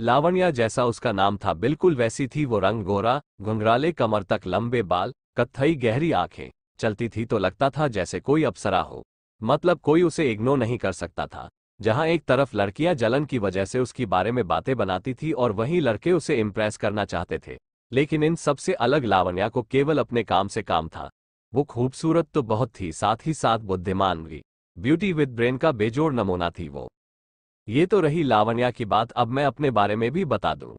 लावण्या जैसा उसका नाम था बिल्कुल वैसी थी वो। रंग गोरा, घुंघराले कमर तक लंबे बाल, कत्थई गहरी आंखें। चलती थी तो लगता था जैसे कोई अप्सरा हो। मतलब कोई उसे इग्नोर नहीं कर सकता था। जहां एक तरफ लड़कियां जलन की वजह से उसकी बारे में बातें बनाती थी और वहीं लड़के उसे इम्प्रेस करना चाहते थे। लेकिन इन सबसे अलग लावण्या को केवल अपने काम से काम था। वो खूबसूरत तो बहुत थी, साथ ही साथ बुद्धिमान भी। ब्यूटी विद ब्रेन का बेजोड़ नमूना थी वो। ये तो रही लावण्या की बात, अब मैं अपने बारे में भी बता दूं।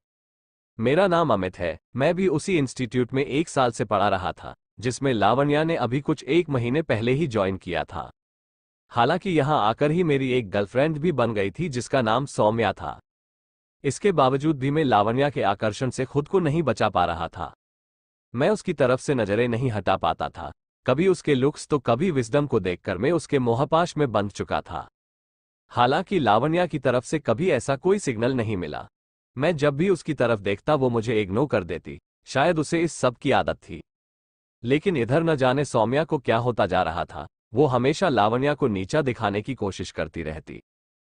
मेरा नाम अमित है। मैं भी उसी इंस्टीट्यूट में 1 साल से पढ़ा रहा था जिसमें लावण्या ने अभी कुछ 1 महीने पहले ही ज्वाइन किया था। हालांकि यहां आकर ही मेरी एक गर्लफ्रेंड भी बन गई थी जिसका नाम सौम्या था। इसके बावजूद भी मैं लावण्या के आकर्षण से खुद को नहीं बचा पा रहा था। मैं उसकी तरफ से नजरें नहीं हटा पाता था। कभी उसके लुक्स तो कभी विजडम को देखकर मैं उसके मोहपाश में बंध चुका था। हालांकि लावण्या की तरफ से कभी ऐसा कोई सिग्नल नहीं मिला। मैं जब भी उसकी तरफ देखता वो मुझे इग्नोर कर देती। शायद उसे इस सब की आदत थी। लेकिन इधर न जाने सौम्या को क्या होता जा रहा था। वो हमेशा लावण्या को नीचा दिखाने की कोशिश करती रहती।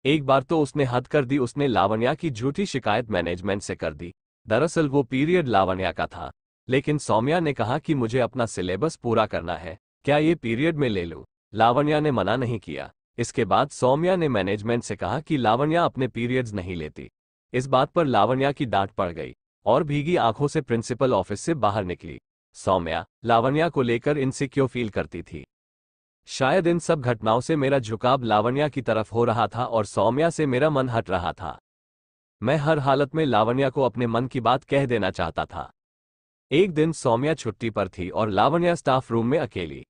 एक बार तो उसने हद कर दी, उसने लावण्या की झूठी शिकायत मैनेजमेंट से कर दी। दरअसल वो पीरियड लावण्या का था, लेकिन सौम्या ने कहा कि मुझे अपना सिलेबस पूरा करना है, क्या ये पीरियड में ले लूं? लावण्या ने मना नहीं किया। इसके बाद सौम्या ने मैनेजमेंट से कहा कि लावण्या अपने पीरियड्स नहीं लेती। इस बात पर लावण्या की डांट पड़ गई और भीगी आंखों से प्रिंसिपल ऑफिस से बाहर निकली। सौम्या लावण्या को लेकर इनसिक्योर फील करती थी। शायद इन सब घटनाओं से मेरा झुकाव लावण्या की तरफ हो रहा था और सौम्या से मेरा मन हट रहा था। मैं हर हालत में लावण्या को अपने मन की बात कह देना चाहता था। एक दिन सौम्या छुट्टी पर थी और लावण्या स्टाफ रूम में अकेली।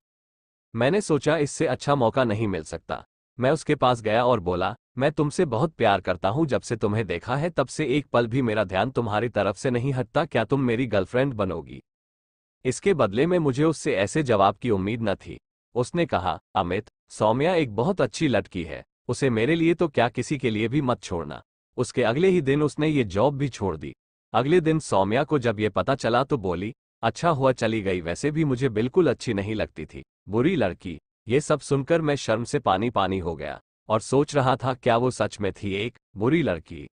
मैंने सोचा इससे अच्छा मौका नहीं मिल सकता। मैं उसके पास गया और बोला, मैं तुमसे बहुत प्यार करता हूं। जब से तुम्हें देखा है तब से एक पल भी मेरा ध्यान तुम्हारी तरफ से नहीं हटता। क्या तुम मेरी गर्लफ्रेंड बनोगी? इसके बदले में मुझे उससे ऐसे जवाब की उम्मीद न थी। उसने कहा, अमित, सौम्या एक बहुत अच्छी लड़की है। उसे मेरे लिए तो क्या किसी के लिए भी मत छोड़ना। उसके अगले ही दिन उसने ये जॉब भी छोड़ दी। अगले दिन सौम्या को जब ये पता चला तो बोली, अच्छा हुआ चली गई, वैसे भी मुझे बिल्कुल अच्छी नहीं लगती थी, बुरी लड़की। ये सब सुनकर मैं शर्म से पानी पानी हो गया और सोच रहा था क्या वो सच में थी एक बुरी लड़की।